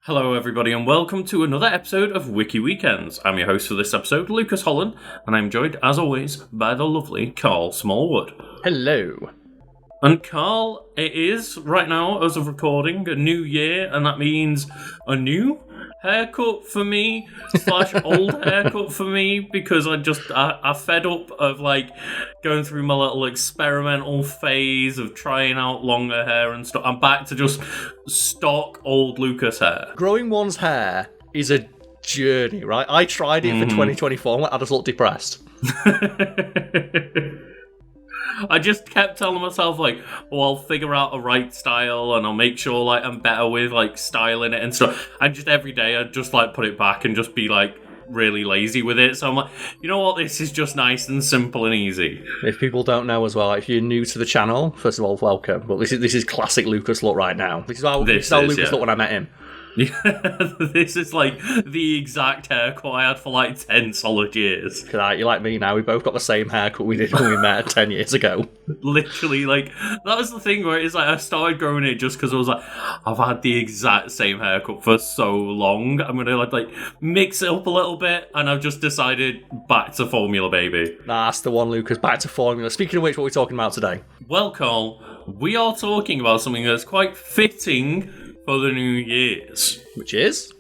Hello everybody and welcome to another episode of Wiki Weekends. I'm your host for this episode, Lucas Holland, and I'm joined as always by the lovely Karl Smallwood. Hello. And Karl, it is, right now, as of recording, a new year, and that means a new haircut for me, / old haircut for me, because I fed up of, going through my little experimental phase of trying out longer hair and stuff. I'm back to just stock old Lucas hair. Growing one's hair is a journey, right? I tried it for 2024, I just looked depressed. I just kept telling myself, I'll figure out a right style and I'll make sure, I'm better with, styling it and stuff. And just every day I'd just, put it back and just be, really lazy with it. So I'm like, you know what? This is just nice and simple and easy. If people don't know as well, if you're new to the channel, first of all, welcome. But this is classic Lucas look right now. This is how Lucas looked when I met him. Yeah, this is the exact haircut I had for 10 solid years. You're like me now, we both got the same haircut we did when we met 10 years ago. Literally, that was the thing where it's I started growing it just because I was I've had the exact same haircut for so long. I'm gonna mix it up a little bit, and I've just decided back to formula, baby. That's the one, Lucas, back to formula. Speaking of which, what are we talking about today? Well, Karl, we are talking about something that's quite fitting for the New Year's. Which is?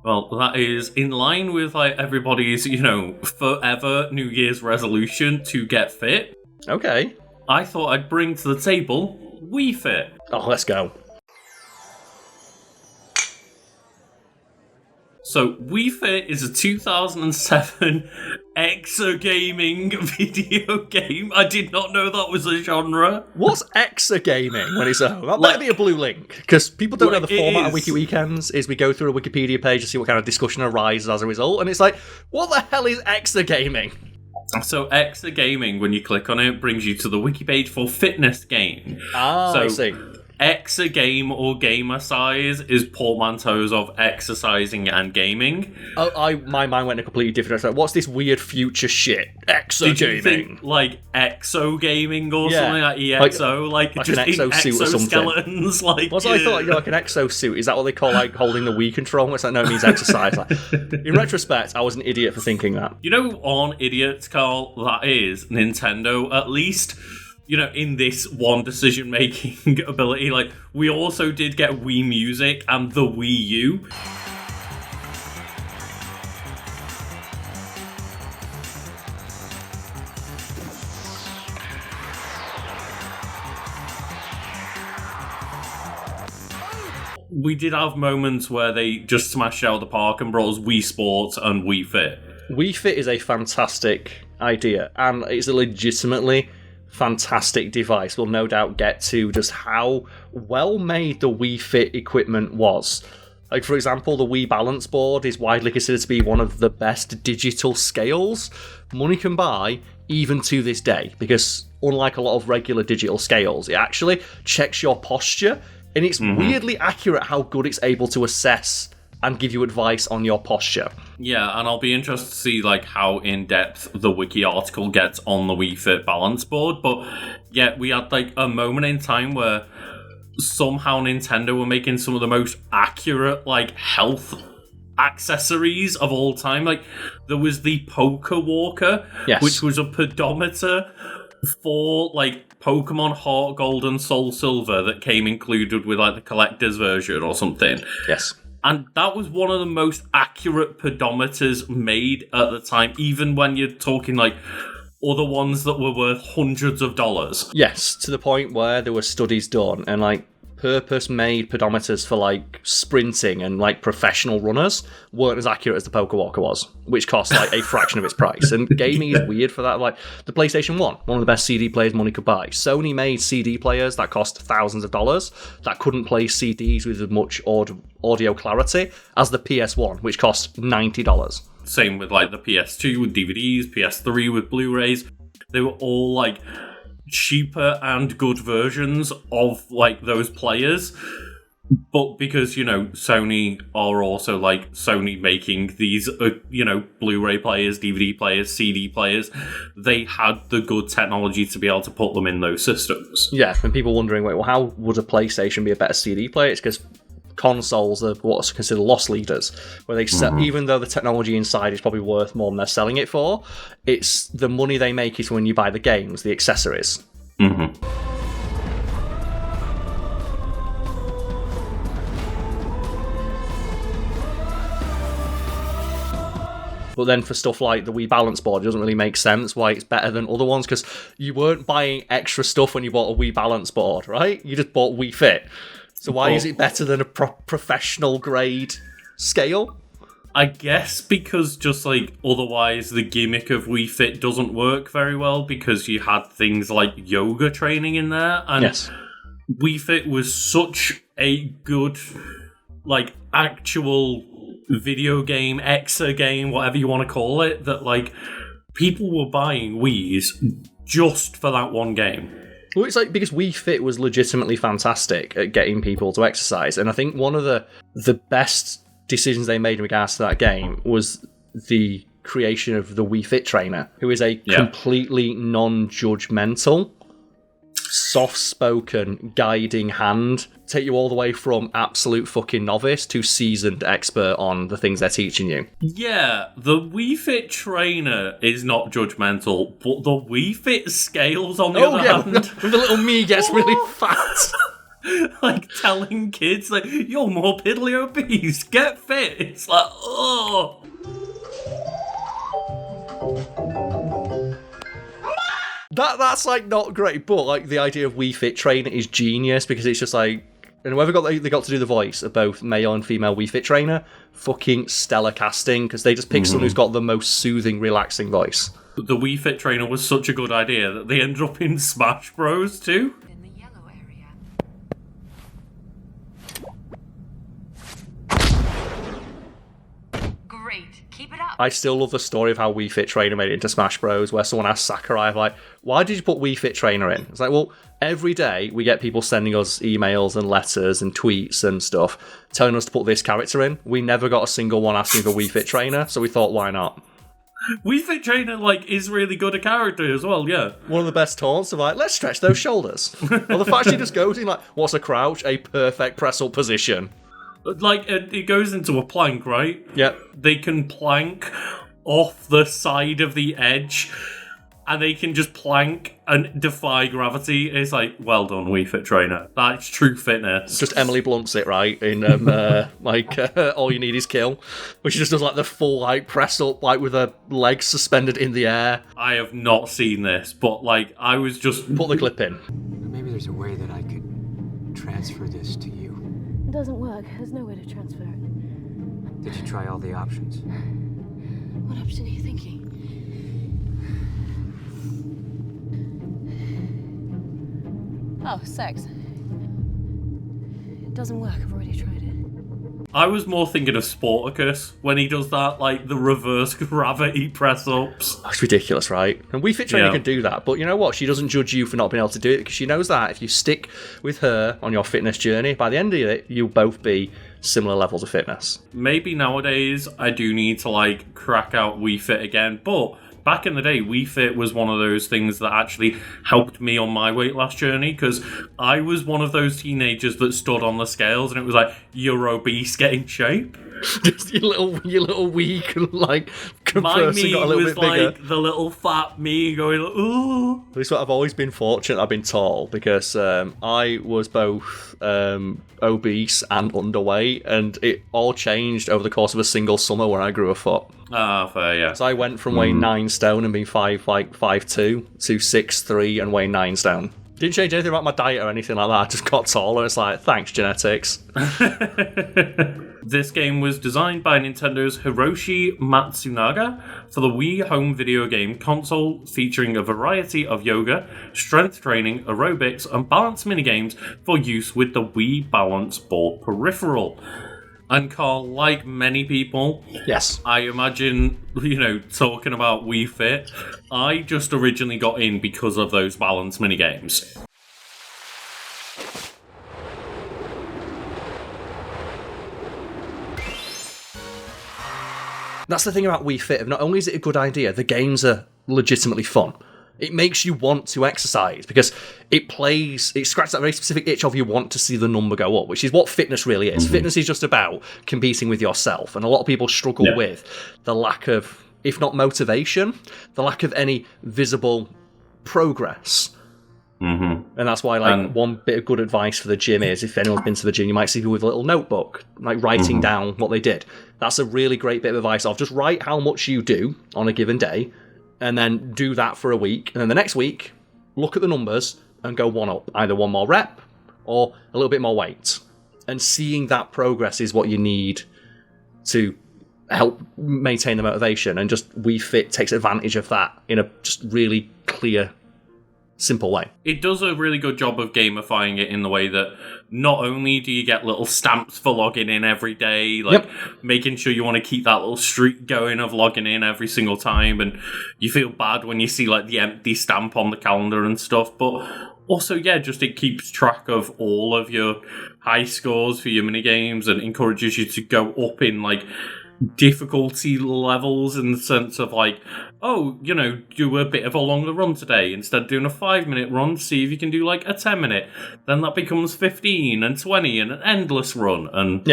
Well, that is in line with everybody's, forever New Year's resolution to get fit. Okay. I thought I'd bring to the table Wii Fit. Oh, let's go. So, Wii Fit is a 2007 exergaming video game. I did not know that was a genre. What's exergaming when it's a... That might be a blue link, because people don't know the format of Wiki Weekends is we go through a Wikipedia page to see what kind of discussion arises as a result, and it's what the hell is exergaming? So, exergaming, when you click on it, brings you to the wiki page for fitness game. I see. Exergame or gamercise is portmanteaus of exercising and gaming. Oh, my mind went in a completely different direction. What's this weird future shit? Exergaming. Did you think exogaming or something like EXO, like just an exosuit or something? Exoskeletons, What's I thought, like an exosuit? Is that what they call holding the Wii control? It's no, it means exercise. In retrospect, I was an idiot for thinking that. You know, on idiots, Karl, that is Nintendo. At least, in this one decision-making ability, we also did get Wii Music and the Wii U. We did have moments where they just smashed out of the park and brought us Wii Sports and Wii Fit. Wii Fit is a fantastic idea, and it's a legitimately fantastic device. We'll no doubt get to just how well made the Wii Fit equipment was. For example, the Wii Balance Board is widely considered to be one of the best digital scales money can buy, even to this day, because unlike a lot of regular digital scales, it actually checks your posture, and it's weirdly accurate how good it's able to assess and give you advice on your posture. Yeah, and I'll be interested to see how in-depth the wiki article gets on the Wii Fit balance board. But yeah, we had a moment in time where somehow Nintendo were making some of the most accurate health accessories of all time. There was the Poker Walker, yes, which was a pedometer for Pokemon Heart Gold and Soul Silver that came included with the collector's version or something. Yes. And that was one of the most accurate pedometers made at the time, even when you're talking other ones that were worth hundreds of dollars. Yes, to the point where there were studies done and purpose-made pedometers for sprinting and professional runners weren't as accurate as the Poker Walker was, which cost a fraction of its price. And gaming is weird for that. The PlayStation 1, one of the best CD players money could buy. Sony made CD players that cost thousands of dollars that couldn't play CDs with as much audio clarity as the PS1, which cost $90. Same with the PS2 with DVDs, PS3 with Blu-rays. They were all cheaper and good versions of those players, but because Sony are also Sony making these Blu-ray players, DVD players, CD players, they had the good technology to be able to put them in those systems. Yeah, and people wondering, how would a PlayStation be a better CD player? It's because consoles are what's considered loss leaders, where they sell, even though the technology inside is probably worth more than they're selling it for, it's the money they make is when you buy the games, the accessories. But then for stuff like the Wii Balance Board, it doesn't really make sense why it's better than other ones, because you weren't buying extra stuff when you bought a Wii Balance Board, right? You just bought Wii Fit. So why is it better than a professional grade scale? I guess because just like otherwise the gimmick of Wii Fit doesn't work very well, because you had things like yoga training in there, and Yes. Wii Fit was such a good, like, actual video game, exa game, whatever you want to call it, that like people were buying Wiis just for that one game. Well, it's like because Wii Fit was legitimately fantastic at getting people to exercise, and I think one of the best decisions they made in regards to that game was the creation of the Wii Fit trainer, who is a completely non-judgmental, soft-spoken, guiding hand, take you all the way from absolute fucking novice to seasoned expert on the things they're teaching you. Yeah, the Wii Fit trainer is not judgmental, but the Wii Fit scales on the other hand. When the little me gets really fat. Like telling kids, like, you're morbidly obese, get fit. It's like, oh. That's like not great, but like the idea of Wii Fit trainer is genius, because it's just like, and whoever they got to do the voice of both male and female Wii Fit trainer, fucking stellar casting, because they just pick someone who's got the most soothing, relaxing voice. The Wii Fit trainer was such a good idea that they ended up in Smash Bros too. In the yellow area. Great. Keep it up. I still love the story of how Wii Fit Trainer made it into Smash Bros, where someone asked Sakurai, like, why did you put Wii Fit Trainer in? It's like, well, every day we get people sending us emails and letters and tweets and stuff telling us to put this character in. We never got a single one asking for Wii Fit Trainer, so we thought, why not? Wii Fit Trainer, like, is really good a character as well, yeah. One of the best taunts of like, let's stretch those shoulders. Or the fact she just goes in like, what's a crouch? A perfect press-up position. Like, it goes into a plank, right? Yep. They can plank off the side of the edge, and they can just plank and defy gravity. It's like, well done, Wii Fit Trainer. That's true fitness. Just Emily Blunt's it, right? In All You Need Is Kill, where she just does like the full like press up, like with her legs suspended in the air. I have not seen this, but like, I was just... Put the clip in. Maybe there's a way that I could transfer this to you. It doesn't work. There's no way to transfer it. Did you try all the options? What option are you thinking? Oh, sex. It doesn't work. I've already tried it. I was more thinking of Sportacus when he does that, like, the reverse gravity press-ups. That's ridiculous, right? And Wii Fit Trainer Yeah. can do that, but you know what? She doesn't judge you for not being able to do it, because she knows that if you stick with her on your fitness journey, by the end of it, you'll both be similar levels of fitness. Maybe nowadays I do need to, like, crack out Wii Fit again, but back in the day, Wii Fit was one of those things that actually helped me on my weight loss journey, because I was one of those teenagers that stood on the scales and it was like, you're obese, get in shape. Just your little weak, like, My person me got a little was bit bigger. like the little fat me going, ooh. This is what I've always been fortunate I've been tall, because I was both obese and underweight, and it all changed over the course of a single summer when I grew a foot. Ah, fair, yeah. So I went from weighing 9 stone and being 5'2" to 6'3" and weighing 9 stone. Didn't change anything about my diet or anything like that. I just got taller. It's like, thanks, genetics. This game was designed by Nintendo's Hiroshi Matsunaga for the Wii home video game console, featuring a variety of yoga, strength training, aerobics, and balance minigames for use with the Wii Balance Board peripheral. And Carl, like many people, Yes. I imagine, talking about Wii Fit, I just originally got in because of those balance minigames. That's the thing about Wii Fit. Not only is it a good idea, the games are legitimately fun. It makes you want to exercise because it scratches that very specific itch of you want to see the number go up, which is what fitness really is. Fitness is just about competing with yourself, and a lot of people struggle with the lack of, if not motivation, the lack of any visible progress. And that's why, one bit of good advice for the gym is, if anyone's been to the gym, you might see people with a little notebook, writing down what they did. That's a really great bit of advice just write how much you do on a given day, and then do that for a week. And then the next week, look at the numbers and go one up, either one more rep or a little bit more weight. And seeing that progress is what you need to help maintain the motivation. And just Wii Fit takes advantage of that in a just really clear, simple way. It does a really good job of gamifying it in the way that not only do you get little stamps for logging in every day, making sure you want to keep that little streak going of logging in every single time, and you feel bad when you see the empty stamp on the calendar and stuff, but also, just it keeps track of all of your high scores for your minigames and encourages you to go up in difficulty levels, in the sense of do a bit of a longer run today. Instead of doing a 5-minute run, see if you can do a 10-minute. Then that becomes 15 and 20 and an endless run. And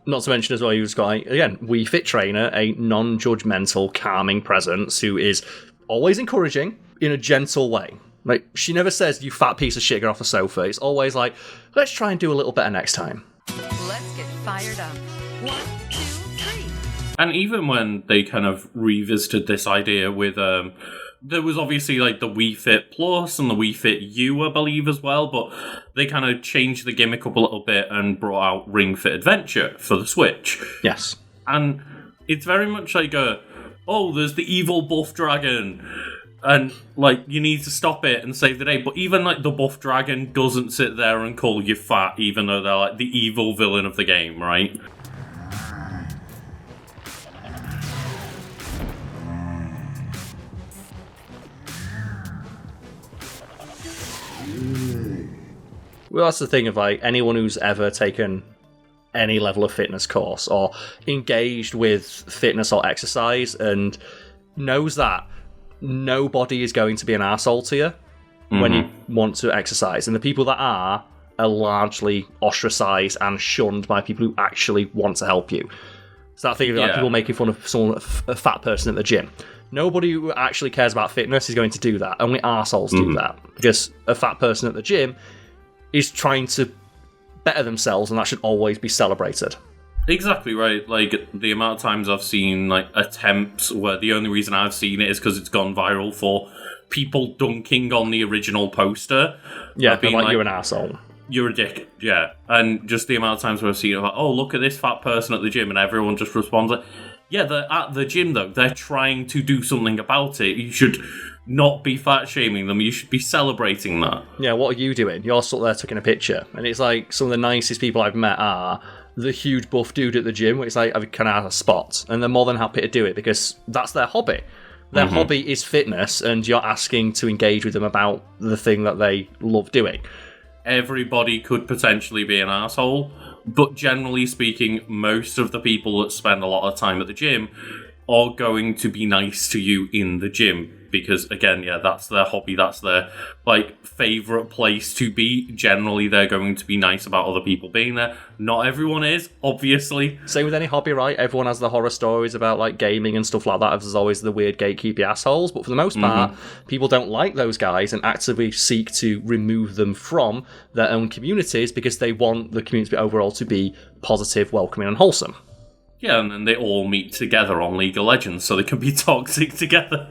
not to mention as well, you've got, again, Wii Fit Trainer, a non-judgmental, calming presence who is always encouraging in a gentle way. She never says, "You fat piece of shit, get off the sofa." It's always let's try and do a little better next time. Let's get fired up. 1, 2, 3. And even when they kind of revisited this idea with, there was obviously the Wii Fit Plus and the Wii Fit U, I believe, as well, but they kind of changed the gimmick up a little bit and brought out Ring Fit Adventure for the Switch. Yes. And it's very much there's the evil buff dragon, and you need to stop it and save the day. But even the buff dragon doesn't sit there and call you fat, even though they're the evil villain of the game, right? Well, that's the thing of anyone who's ever taken any level of fitness course or engaged with fitness or exercise and knows that nobody is going to be an arsehole to you when you want to exercise. And the people that are largely ostracized and shunned by people who actually want to help you. So that thing of people making fun of a fat person at the gym. Nobody who actually cares about fitness is going to do that. Only arseholes do that. Because a fat person at the gym is trying to better themselves, and that should always be celebrated. Exactly right. The amount of times I've seen attempts where the only reason I've seen it is because it's gone viral for people dunking on the original poster. Yeah, being you're an asshole. You're a dick. Yeah, and just the amount of times where I've seen it, look at this fat person at the gym, and everyone just responds they're at the gym though. They're trying to do something about it. You should not be fat shaming them. You should be celebrating that. Yeah, what are you doing? You're sort of there taking a picture, and it's some of the nicest people I've met are the huge buff dude at the gym where it's can I have a spot? And they're more than happy to do it because that's their hobby. Their hobby is fitness, and you're asking to engage with them about the thing that they love doing. Everybody could potentially be an asshole, but generally speaking, most of the people that spend a lot of time at the gym are going to be nice to you in the gym. Because, again, that's their hobby, that's their, favourite place to be. Generally, they're going to be nice about other people being there. Not everyone is, obviously. Same with any hobby, right? Everyone has the horror stories about, gaming and stuff like that. There's always the weird gatekeepy assholes. But for the most part, people don't like those guys and actively seek to remove them from their own communities because they want the community overall to be positive, welcoming, and wholesome. Yeah, and then they all meet together on League of Legends so they can be toxic together.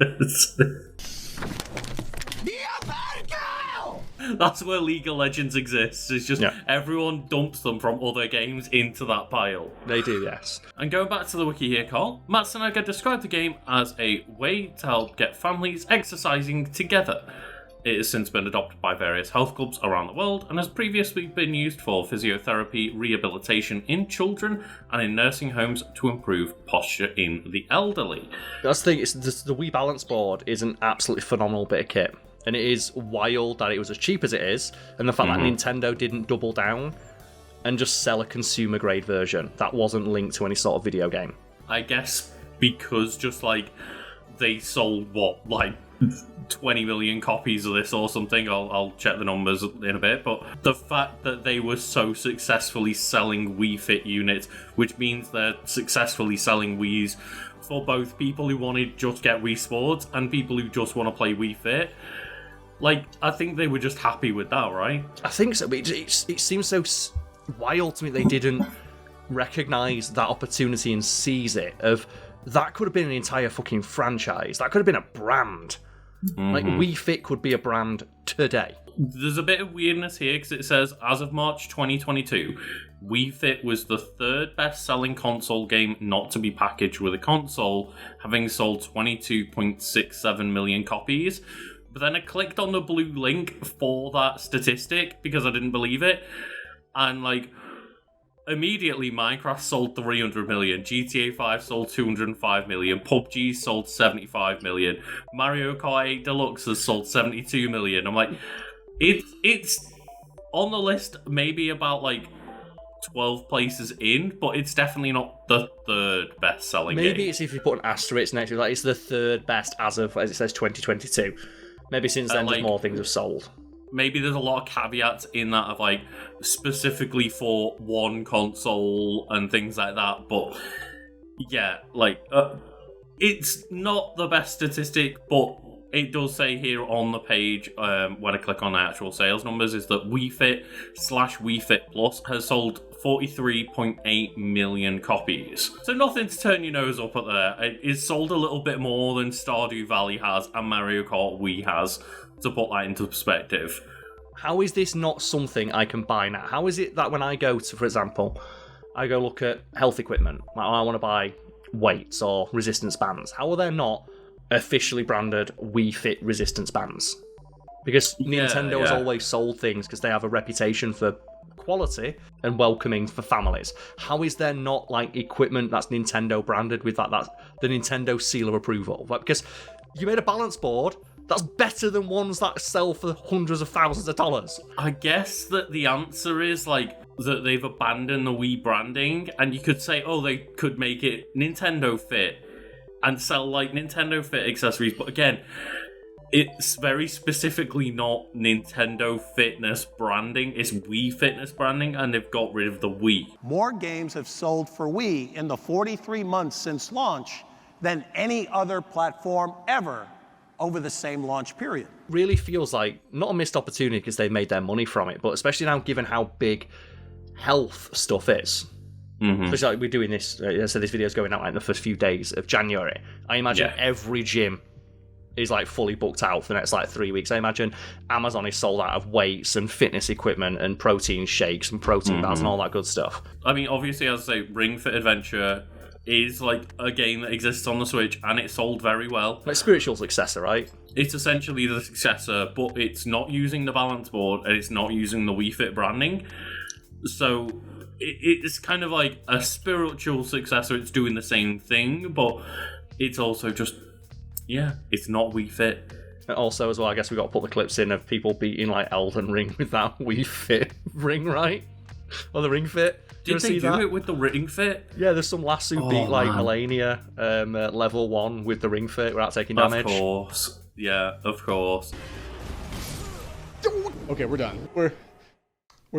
That's where League of Legends exists. It's just everyone dumps them from other games into that pile. They do, yes. And going back to the wiki here, Karl, Matsunaga described the game as a way to help get families exercising together. It has since been adopted by various health clubs around the world and has previously been used for physiotherapy, rehabilitation in children and in nursing homes to improve posture in the elderly. That's the thing, the Wii Balance Board is an absolutely phenomenal bit of kit. And it is wild that it was as cheap as it is, and the fact that Nintendo didn't double down and just sell a consumer-grade version that wasn't linked to any sort of video game. I guess because they sold, 20 million copies of this or something. I'll check the numbers in a bit, but the fact that they were so successfully selling Wii Fit units, which means they're successfully selling Wiis for both people who want to just get Wii Sports and people who just want to play Wii Fit. Like, I think they were just happy with that, right? I think so, but it seems so wild to me they didn't recognise that opportunity and seize it. That could have been an entire fucking franchise. That could have been a brand. Like, Wii Fit could be a brand today. There's a bit of weirdness here because it says, as of March 2022, Wii Fit was the third best-selling console game not to be packaged with a console, having sold 22.67 million copies. But then I clicked on the blue link for that statistic because I didn't believe it. And, like, immediately Minecraft sold 300 million, GTA 5 sold 205 million, PUBG sold 75 million, Mario Kart 8 Deluxe has sold 72 million. I'm like, it's on the list maybe about, like, 12 places in, but it's definitely not the third best-selling game. Maybe it's if you put an asterisk next to it, like it's the third best as of, as it says, 2022. Maybe since then, just more things have sold. Maybe there's a lot of caveats in that of, like, specifically for one console and things like that, but yeah, like, it's not the best statistic, but it does say here on the page, when I click on the actual sales numbers, is that Wii Fit / Wii Fit Plus has sold 43.8 million copies. So nothing to turn your nose up at there. It's sold a little bit more than Stardew Valley has and Mario Kart Wii has, to put that into perspective. How is this not something I can buy now? How is it that when I go to, for example, I go look at health equipment, like I want to buy weights or resistance bands, how are there not officially branded Wii Fit resistance bands? Because Nintendo has always sold things because they have a reputation for quality and welcoming for families. How is there not, like, equipment that's Nintendo branded with that's the Nintendo seal of approval? Like, because you made a balance board that's better than ones that sell for hundreds of thousands of dollars. I guess that the answer is, like, that they've abandoned the Wii branding, and you could say, oh, they could make it Nintendo Fit and sell, like, Nintendo Fit accessories, but again, it's very specifically not Nintendo Fitness branding, it's Wii Fitness branding, and they've got rid of the Wii. More games have sold for Wii in the 43 months since launch than any other platform ever over the same launch period. Really feels like not a missed opportunity because they've made their money from it, but especially now given how big health stuff is. Especially like we're doing this, so this video's going out like in the first few days of January. I imagine every gym is like fully booked out for the next like 3 weeks. I imagine Amazon is sold out of weights and fitness equipment and protein shakes and protein bars and all that good stuff. I mean, obviously, as I say, Ring Fit Adventure is like a game that exists on the Switch and it sold very well. Like spiritual successor, right? It's essentially the successor, but it's not using the balance board and it's not using the Wii Fit branding. So it's kind of like a spiritual successor. It's doing the same thing, but it's also just, it's not Wii Fit. And also, as well, I guess we've got to put the clips in of people beating like Elden Ring with that Wii Fit ring, right? Or the Ring Fit. Did they do it with the Ring Fit? Yeah, there's some lass who beat like Melania level 1 with the Ring Fit without taking damage. Of course. Yeah, of course. Okay, we're done. We're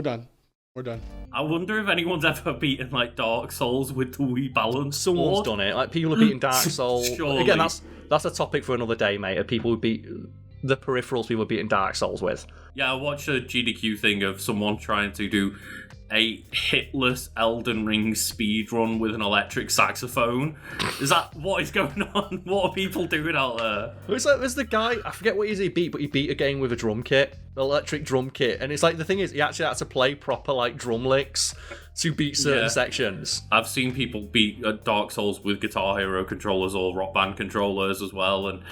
done. We're done. I wonder if anyone's ever beaten like Dark Souls with the Wii balance. Someone's done it. Like people have beaten Dark Souls. Surely. Again, that's a topic for another day, mate. Of people who beat the peripherals people are beating Dark Souls with. Yeah, I watched a GDQ thing of someone trying to do a hitless Elden Ring speedrun with an electric saxophone. Is that what is going on? What are people doing out there? It's like there's the guy, I forget what he beat, but he beat a game with a drum kit, an electric drum kit, and it's like the thing is he actually had to play proper like drum licks to beat certain sections. I've seen people beat Dark Souls with Guitar Hero controllers or Rock Band controllers as well, and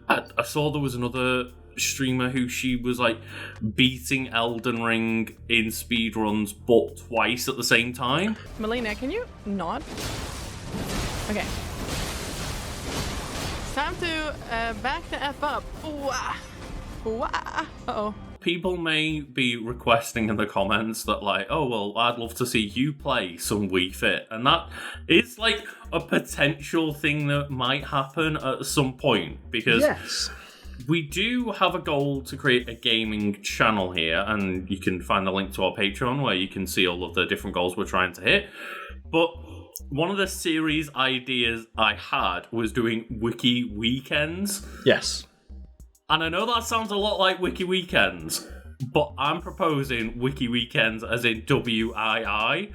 I saw there was another streamer who she was like beating Elden Ring in speedruns but twice at the same time. Melina, can you not? Okay. It's time to back the F up. Uh-oh. People may be requesting in the comments that like, oh well, I'd love to see you play some Wii Fit, and that is like a potential thing that might happen at some point, because We do have a goal to create a gaming channel here, and you can find the link to our Patreon where you can see all of the different goals we're trying to hit. But one of the series ideas I had was doing Wiki Weekends. Yes. And I know that sounds a lot like Wiki Weekends, but I'm proposing Wiki Weekends as in WII,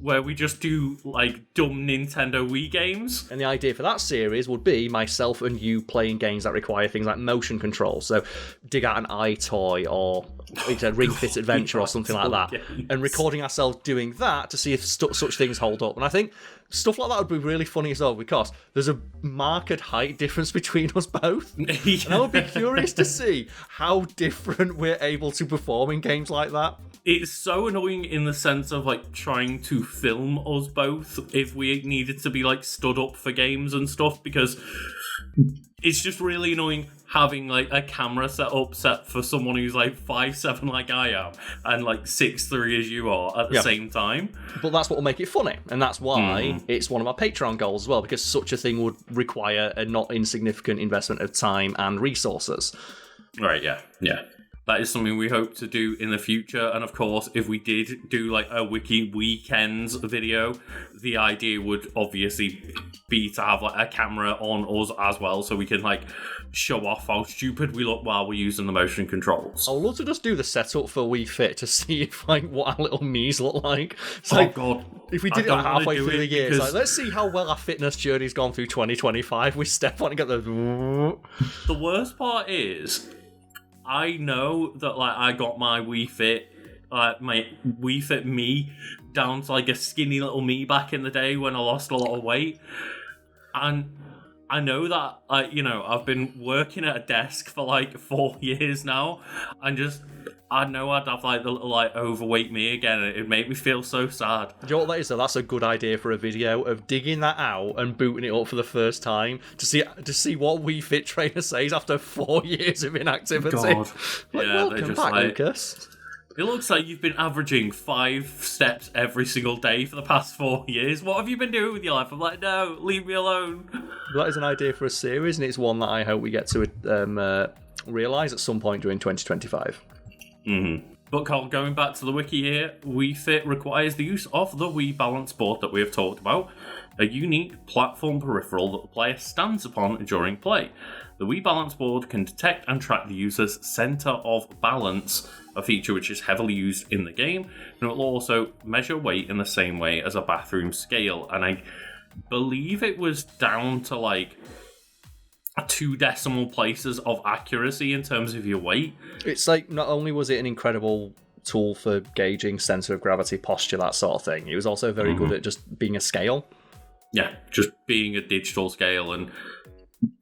where we just do, like, dumb Nintendo Wii games. And the idea for that series would be myself and you playing games that require things like motion control. So dig out an iToy or like a Ring Fit Adventure or something like that. Games. And recording ourselves doing that to see if such things hold up. And I think stuff like that would be really funny as well, because there's a marked height difference between us both. And I would be curious to see how different we're able to perform in games like that. It's so annoying in the sense of, like, trying to film us both if we needed to be, like, stood up for games and stuff, because it's just really annoying having, like, a camera set for someone who's, like, 5'7" like I am and, like, 6'3" as you are at the same time. But that's what will make it funny, and that's why it's one of our Patreon goals as well, because such a thing would require a not insignificant investment of time and resources. Right, yeah. That is something we hope to do in the future. And of course, if we did do like a Wiki Weekends video, the idea would obviously be to have like a camera on us as well, so we can like show off how stupid we look while we're using the motion controls. I would love to just do the setup for Wii Fit to see if like what our little me's look like. It's Oh like, god. if we did it like halfway through the year, it's because like, let's see how well our fitness journey's gone through 2025. We step on and get the... The worst part is, I know that like I got my Wii Fit, my Wii Fit me down to like a skinny little me back in the day when I lost a lot of weight, and I know that I've been working at a desk for like 4 years now, and just I know I'd have like the little like overweight me again, and it'd make me feel so sad. Do you know what that is though? That's a good idea for a video of digging that out and booting it up for the first time to see what Wii Fit trainer says after 4 years of inactivity. God. Like, Yeah, welcome they just back, like... Lucas. It looks like you've been averaging 5 steps every single day for the past 4 years. What have you been doing with your life? I'm like, no, leave me alone. That is an idea for a series, and it's one that I hope we get to realise at some point during 2025. But Carl, going back to the wiki here, Wii Fit requires the use of the Wii Balance Board that we have talked about, a unique platform peripheral that the player stands upon during play. The Wii Balance Board can detect and track the user's centre of balance, a feature which is heavily used in the game, and it will also measure weight in the same way as a bathroom scale. And I believe it was down to like 2 decimal places of accuracy in terms of your weight. It's like, not only was it an incredible tool for gauging centre of gravity, posture, that sort of thing, it was also very good at just being a scale. Yeah, just being a digital scale. And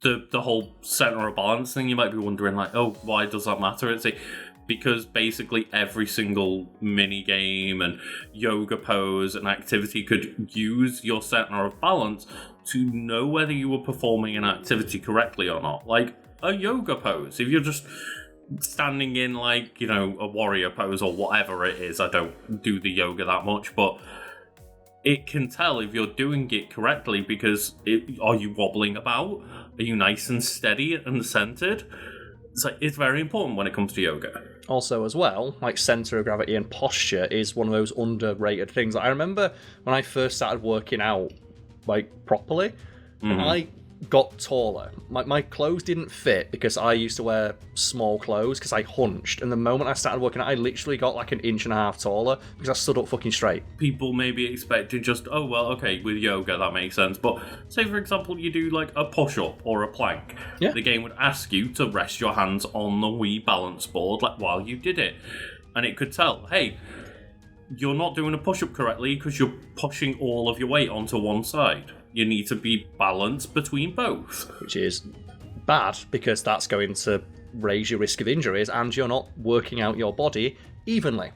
the whole centre of balance thing, you might be wondering like, oh, why does that matter? It's like, because basically every single mini game and yoga pose and activity could use your center of balance to know whether you were performing an activity correctly or not. Like a yoga pose, if you're just standing in like, a warrior pose or whatever it is, I don't do the yoga that much, but it can tell if you're doing it correctly because are you wobbling about? Are you nice and steady and centered? It's very important when it comes to yoga. Also, as well, like centre of gravity and posture is one of those underrated things. I remember when I first started working out, like, properly, I got taller. My clothes didn't fit because I used to wear small clothes because I hunched. And the moment I started working out, I literally got like 1.5 inches taller because I stood up fucking straight. People may be expecting just, oh, well, okay, with yoga, that makes sense. But say, for example, you do like a push-up or a plank. Yeah. The game would ask you to rest your hands on the Wii balance board like while you did it. And it could tell, hey, you're not doing a push-up correctly because you're pushing all of your weight onto one side. You need to be balanced between both. Which is bad because that's going to raise your risk of injuries and you're not working out your body evenly.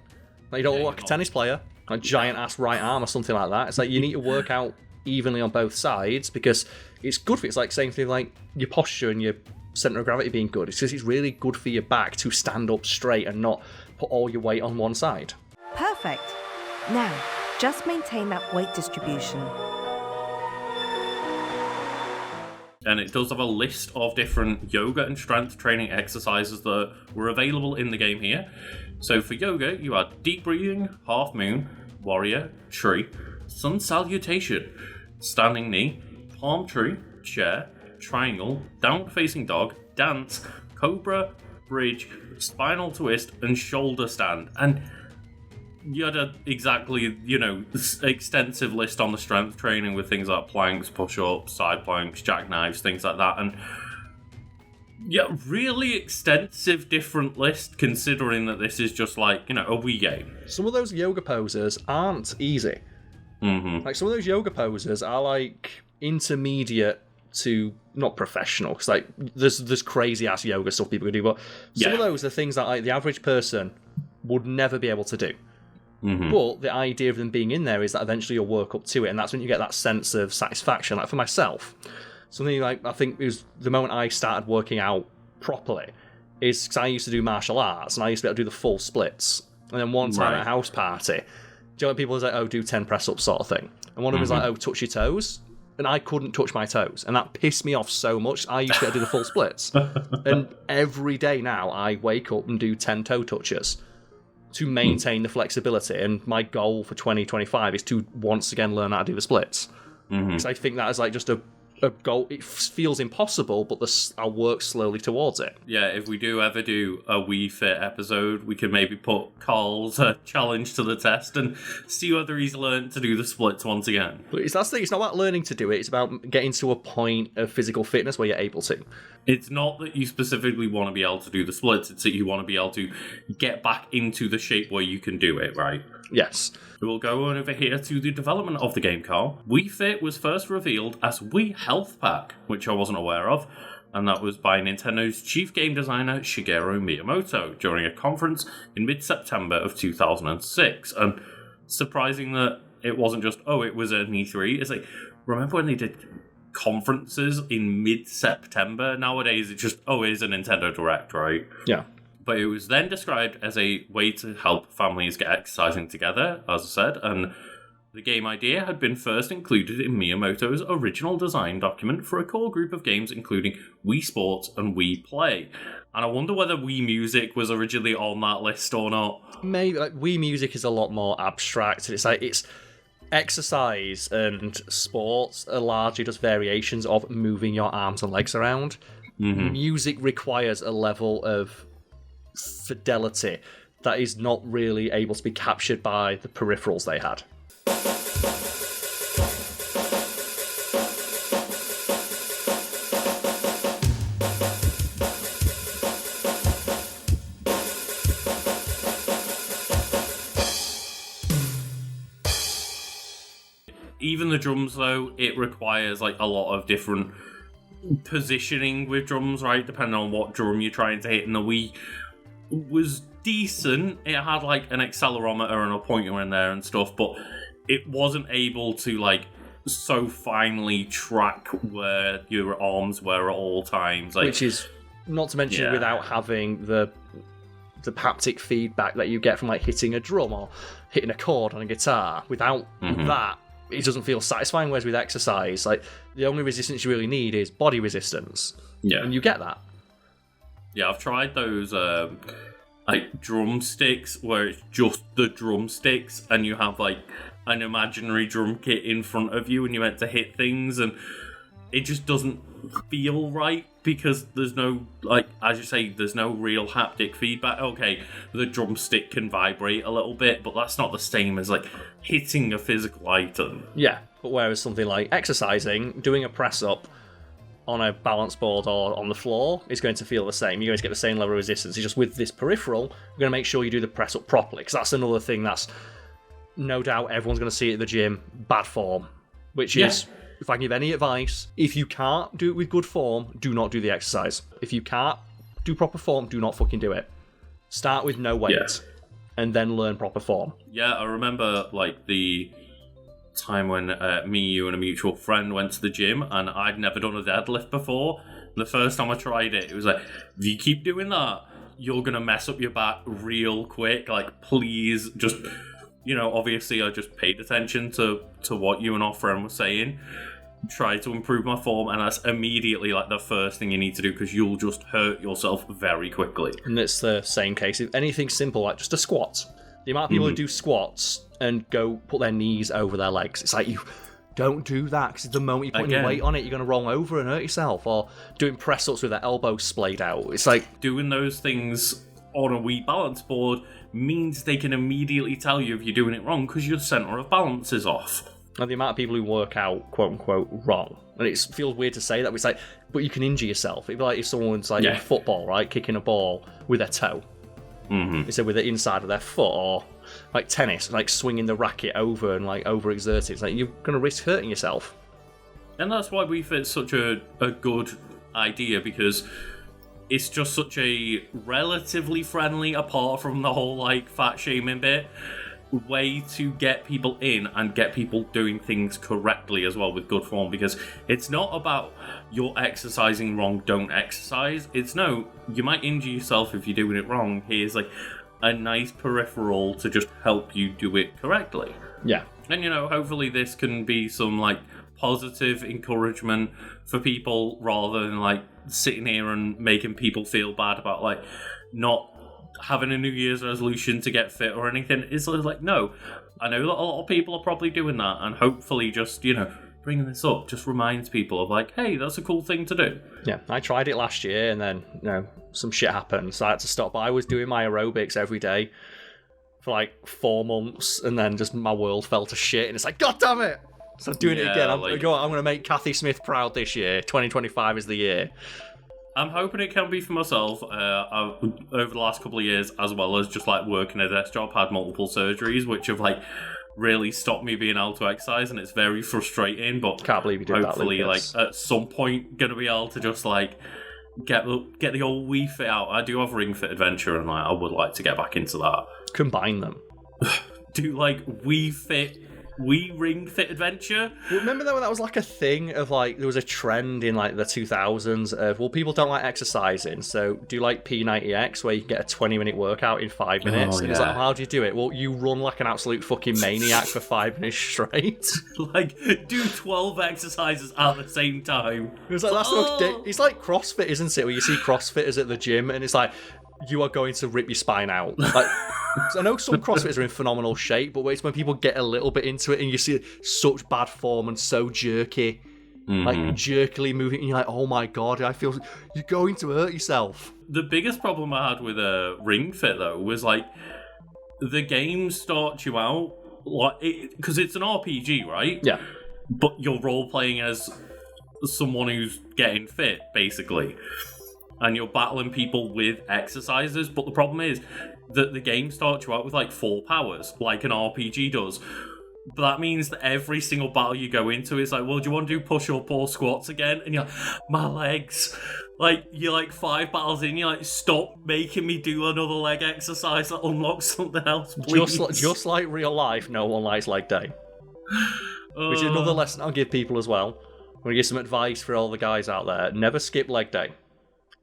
Like, you don't look like a tennis player, a giant ass right arm or something like that. It's like you need to work out evenly on both sides because it's good for it's like saying things like your posture and your centre of gravity being good. It's because it's really good for your back to stand up straight and not put all your weight on one side. Perfect. Now, just maintain that weight distribution. and it does have a list of different yoga and strength training exercises that were available in the game here. So for yoga, you had deep breathing, half moon, warrior, tree, sun salutation, standing knee, palm tree, chair, triangle, downward facing dog, dance, cobra, bridge, spinal twist, and shoulder stand. And you had a extensive list on the strength training with things like planks, push-ups, side planks, jackknives, things like that. And yeah, really extensive different list considering that this is just like, a Wii game. Some of those yoga poses aren't easy. Mm-hmm. Like, some of those yoga poses are like intermediate to not professional, because like there's crazy ass yoga stuff people can do, but some of those are things that like the average person would never be able to do. Mm-hmm. But the idea of them being in there is that eventually you'll work up to it, and that's when you get that sense of satisfaction. Like for myself, something like I think it was the moment I started working out properly is because I used to do martial arts and I used to be able to do the full splits. And then one time at a house party, do you know what people was like, oh, do 10 press ups sort of thing. And one of them was like, oh, touch your toes. And I couldn't touch my toes. And that pissed me off so much. I used to be able to do the full splits. And every day now I wake up and do 10 toe touches to maintain the flexibility. And my goal for 2025 is to once again learn how to do the splits. Because I think that is like just a goal. It feels impossible, but I'll work slowly towards it. Yeah, if we do ever do a Wii Fit episode, we could maybe put Carl's challenge to the test and see whether he's learned to do the splits once again. But that's the thing, it's not about learning to do it, it's about getting to a point of physical fitness where you're able to. It's not that you specifically want to be able to do the splits, it's that you want to be able to get back into the shape where you can do it, right? Yes. We'll go on over here to the development of the game, Carl. Wii Fit was first revealed as Wii Health Pack, which I wasn't aware of, and that was by Nintendo's chief game designer Shigeru Miyamoto during a conference in mid-September of 2006. And surprising that it wasn't just, it was an E3. It's like, remember when they did conferences in mid-September? Nowadays, it's just, it's a Nintendo Direct, right? Yeah. But it was then described as a way to help families get exercising together, as I said, and the game idea had been first included in Miyamoto's original design document for a core group of games including Wii Sports and Wii Play. And I wonder whether Wii Music was originally on that list or not. Maybe. Like, Wii Music is a lot more abstract. It's like, it's exercise and sports are largely just variations of moving your arms and legs around. Mm-hmm. Music requires a level of fidelity that is not really able to be captured by the peripherals they had. Even the drums, though, it requires like a lot of different positioning with drums, right? Depending on what drum you're trying to hit. And the Wii was decent. It had like an accelerometer and a pointer in there and stuff, but it wasn't able to like so finely track where your arms were at all times. Like, which is not to mention without having the haptic feedback that you get from like hitting a drum or hitting a chord on a guitar. Without that, it doesn't feel satisfying. Whereas with exercise, like the only resistance you really need is body resistance. Yeah, and you get that. Yeah, I've tried those like drumsticks where it's just the drumsticks and you have like an imaginary drum kit in front of you and you're meant to hit things, and it just doesn't feel right because there's no, like, as you say, there's no real haptic feedback. Okay, the drumstick can vibrate a little bit, but that's not the same as like hitting a physical item. Yeah, but whereas something like exercising, doing a press up on a balance board or on the floor is going to feel the same. You're going to get the same level of resistance. It's just with this peripheral, you're going to make sure you do the press up properly, because that's another thing that's no doubt everyone's going to see at the gym, bad form, which is, if I can give any advice, if you can't do it with good form, do not do the exercise. If you can't do proper form, do not fucking do it. Start with no weight and then learn proper form. Yeah, I remember like the time when me, you, and a mutual friend went to the gym, and I'd never done a deadlift before. And the first time I tried it, it was like, if you keep doing that, you're gonna mess up your back real quick. Like, please, just, you know, obviously I just paid attention to what you and our friend were saying, try to improve my form, and that's immediately like the first thing you need to do, because you'll just hurt yourself very quickly. And it's the same case if anything simple like just a squat. The amount of people who do squats and go put their knees over their legs, it's like, you don't do that, because the moment you put your weight on it, you're going to roll over and hurt yourself. Or doing press-ups with their elbows splayed out. It's like, doing those things on a Wii balance board means they can immediately tell you if you're doing it wrong, because your center of balance is off. And the amount of people who work out, quote unquote, wrong. And it feels weird to say that, but it's like, but you can injure yourself. It'd be like if someone's like in football, right, kicking a ball with their toe. Instead with the inside of their foot, or like tennis, like swinging the racket over and like overexerting. It's like, you're going to risk hurting yourself. And that's why Wii Fit's such a good idea, because it's just such a relatively friendly, apart from the whole like fat shaming bit, way to get people in and get people doing things correctly as well with good form, because it's not about you're exercising wrong, don't exercise. It's no, you might injure yourself if you're doing it wrong. Here's like a nice peripheral to just help you do it correctly. Yeah. And hopefully this can be some like positive encouragement for people, rather than like sitting here and making people feel bad about like not having a New Year's resolution to get fit or anything. It's like, no, I know that a lot of people are probably doing that, and hopefully just, bringing this up just reminds people of like, hey, that's a cool thing to do. Yeah, I tried it last year, and then, some shit happened, so I had to stop. But I was doing my aerobics every day for like 4 months, and then just my world fell to shit, and it's like, God damn it! So I'm doing it again. I'm going to make Kathy Smith proud this year. 2025 is the year. I'm hoping it can be for myself. I've, over the last couple of years, as well as just like working a desk job, had multiple surgeries, which have like really stopped me being able to exercise, and it's very frustrating. But can't believe you did hopefully, that, Lucas. like at some point, gonna be able to just like get the old Wii Fit out. I do have Ring Fit Adventure, and like I would like to get back into that. Combine them. Do like Wii Ring Fit Adventure. Well, remember that was like a thing of like, there was a trend in like the 2000s of, well, people don't like exercising, so do like P90X, where you can get a 20-minute workout in 5 minutes. And it's like, how do you do it? Well, you run like an absolute fucking maniac for 5 minutes straight. Like, do 12 exercises at the same time. It's like, it's like CrossFit, isn't it? Where you see CrossFitters at the gym, and it's like, you are going to rip your spine out. Like, I know some CrossFitters are in phenomenal shape, but it's when people get a little bit into it and you see such bad form and so jerky, like jerkily moving, and you're like, oh my God, I feel you're going to hurt yourself. The biggest problem I had with Ring Fit, though, was like, the game starts you out, like, because it's an RPG, right? Yeah. But you're role-playing as someone who's getting fit, basically. And you're battling people with exercises, but the problem is that the game starts you out with like 4 powers, like an RPG does. But that means that every single battle you go into is like, well, do you want to do push-up or squats again? And you're like, my legs. Like, you're like 5 battles in, you're like, stop making me do another leg exercise that unlocks something else, please. Just like real life, no one likes leg day. Which is another lesson I'll give people as well. I'm going to give some advice for all the guys out there. Never skip leg day.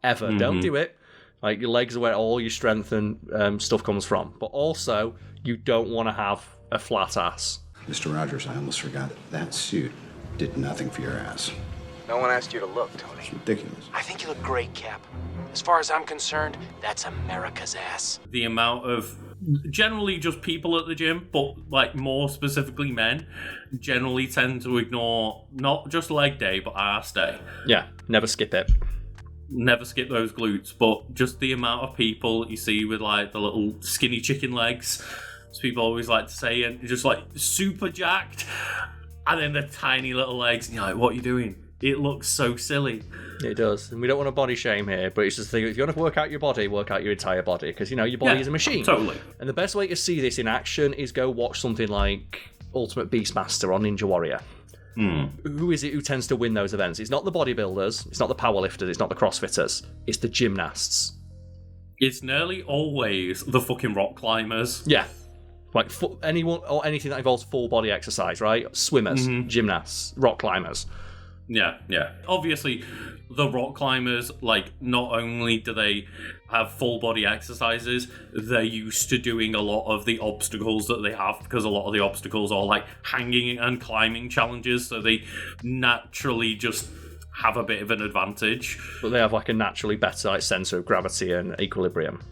Ever. Don't do it. Like, your legs are where all your strength and stuff comes from. But also, you don't want to have a flat ass. Mr. Rogers, I almost forgot. That suit did nothing for your ass. No one asked you to look, Tony. It's ridiculous. I think you look great, Cap. As far as I'm concerned, that's America's ass. The amount of, generally just people at the gym, but like more specifically men, generally tend to ignore not just leg day, but ass day. Yeah, never skip it. Never skip those glutes, but just the amount of people you see with like the little skinny chicken legs, as people always like to say, and just like super jacked, and then the tiny little legs, and you're like, what are you doing? It looks so silly. It does. And we don't want to body shame here, but it's just the thing, if you want to work out your body, work out your entire body, because your body is a machine. Totally. And the best way to see this in action is go watch something like Ultimate Beastmaster on Ninja Warrior. Who is it who tends to win those events? It's not the bodybuilders, it's not the powerlifters, it's not the crossfitters, it's the gymnasts. It's nearly always the fucking rock climbers. Yeah. Like anyone or anything that involves full body exercise, right? Swimmers, gymnasts, rock climbers. Yeah. Obviously, the rock climbers, like, not only do they have full body exercises, they're used to doing a lot of the obstacles that they have, because a lot of the obstacles are like hanging and climbing challenges, so they naturally just have a bit of an advantage. But they have like a naturally better like sense of gravity and equilibrium.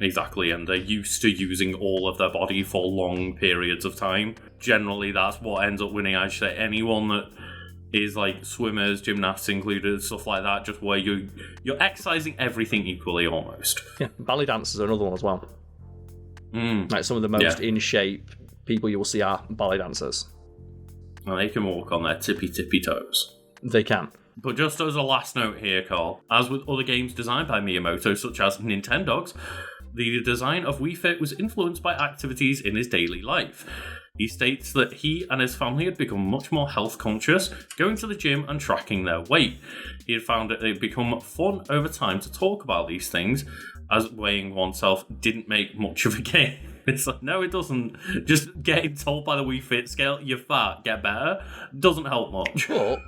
Exactly, and they're used to using all of their body for long periods of time. Generally, that's what ends up winning. I'd say anyone that is like swimmers, gymnasts included, stuff like that, just where you're exercising everything equally almost. Yeah, ballet dancers are another one as well. Like some of the most in shape people you will see are ballet dancers. And they can walk on their tippy toes. They can. But just as a last note here, Carl, as with other games designed by Miyamoto, such as Nintendogs, the design of Wii Fit was influenced by activities in his daily life. He states that he and his family had become much more health conscious, going to the gym and tracking their weight. He had found that it had become fun over time to talk about these things, as weighing oneself didn't make much of a game. It's like, no, it doesn't. Just getting told by the Wii Fit scale, you're fat, get better, doesn't help much. But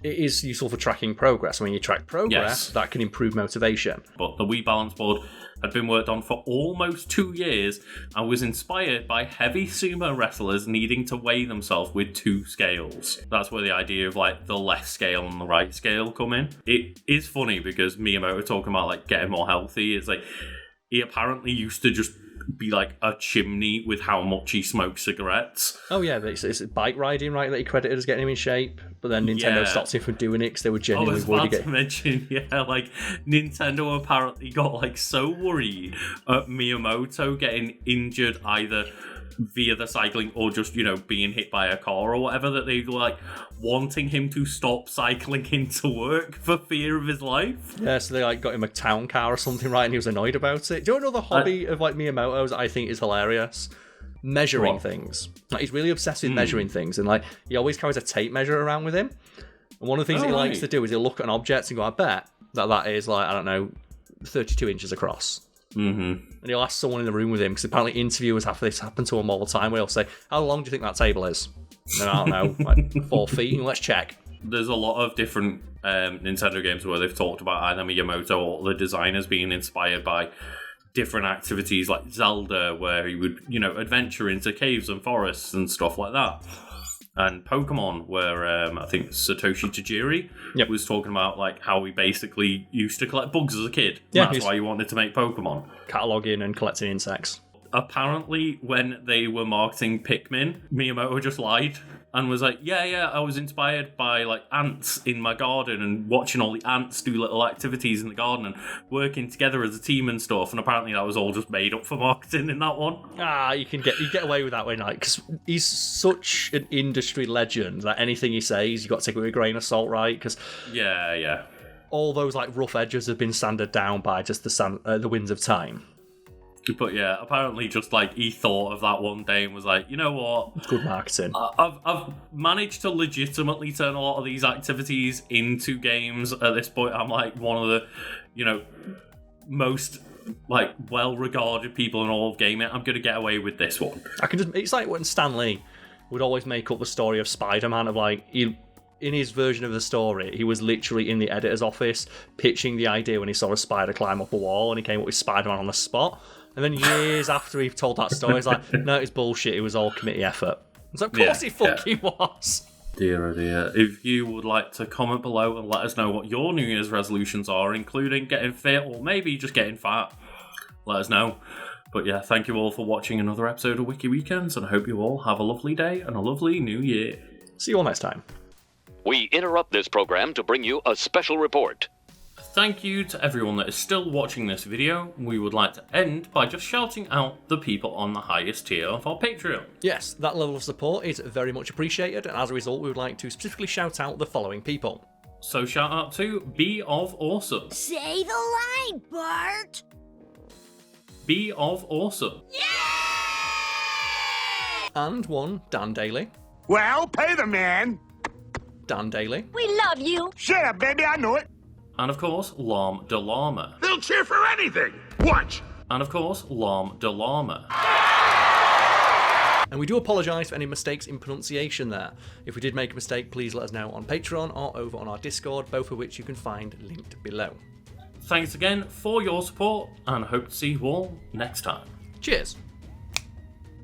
it is useful for tracking progress. When you track progress, that can improve motivation. But the Wii Balance Board had been worked on for almost 2 years and was inspired by heavy sumo wrestlers needing to weigh themselves with 2 scales. That's where the idea of like the left scale and the right scale come in. It is funny because Miyamoto talking about like getting more healthy. It's like he apparently used to just be like a chimney with how much he smoked cigarettes. Oh yeah, it's bike riding, right, that he credited as getting him in shape, but then Nintendo stopped him from doing it because they were genuinely worried. I was about to mention, like Nintendo apparently got like so worried at Miyamoto getting injured either via the cycling or just, being hit by a car or whatever, that they were like wanting him to stop cycling into work for fear of his life. Yeah, so they like got him a town car or something, right, and he was annoyed about it. Do you know another hobby of like Miyamoto's that I think is hilarious? Measuring things. Like, he's really obsessed with measuring things, and like he always carries a tape measure around with him. And one of the things he likes to do is he'll look at an object and go, I bet that is like, I don't know, 32 inches across. And he'll ask someone in the room with him, because apparently interviewers have this happen to him all the time, where he'll say, how long do you think that table is? And I don't know, like 4 feet, and let's check. There's a lot of different Nintendo games where they've talked about either Miyamoto or the designers being inspired by different activities, like Zelda, where he would, adventure into caves and forests and stuff like that. And Pokemon, where I think Satoshi Tajiri was talking about like how he basically used to collect bugs as a kid. Yeah, that's why he wanted to make Pokemon. Cataloguing and collecting insects. Apparently, when they were marketing Pikmin, Miyamoto just lied and was like, yeah, I was inspired by like ants in my garden and watching all the ants do little activities in the garden and working together as a team and stuff. And apparently that was all just made up for marketing in that one. You get away with that way, like, because he's such an industry legend that anything he says, you got to take it with a grain of salt, right? Because all those like rough edges have been sanded down by just the winds of time. But yeah, apparently just like he thought of that one day and was like, you know what? It's good marketing. I've managed to legitimately turn a lot of these activities into games at this point. I'm like one of the, most like well-regarded people in all of gaming. I'm going to get away with this one. It's like when Stan Lee would always make up the story of Spider-Man of like, in his version of the story, he was literally in the editor's office pitching the idea when he saw a spider climb up a wall and he came up with Spider-Man on the spot. And then years after he told that story, he's like, no, it's bullshit. It was all committee effort. So of course it fucking was. Dear, oh dear. If you would like to comment below and let us know what your New Year's resolutions are, including getting fit or maybe just getting fat, let us know. But yeah, thank you all for watching another episode of Wiki Weekends, and I hope you all have a lovely day and a lovely new year. See you all next time. We interrupt this program to bring you a special report. Thank you to everyone that is still watching this video. We would like to end by just shouting out the people on the highest tier of our Patreon. Yes, that level of support is very much appreciated, and as a result, we would like to specifically shout out the following people. So shout out to Be of Awesome. Say the line, Bart! Be of Awesome. Yeah! And one, Dan Daly. Well, pay the man! Dan Daly. We love you! Shut up, baby, I know it! And of course, Lam de Llama. They'll cheer for anything! Watch! And of course, Lam de Llama. And we do apologise for any mistakes in pronunciation there. If we did make a mistake, please let us know on Patreon or over on our Discord, both of which you can find linked below. Thanks again for your support, and hope to see you all next time. Cheers!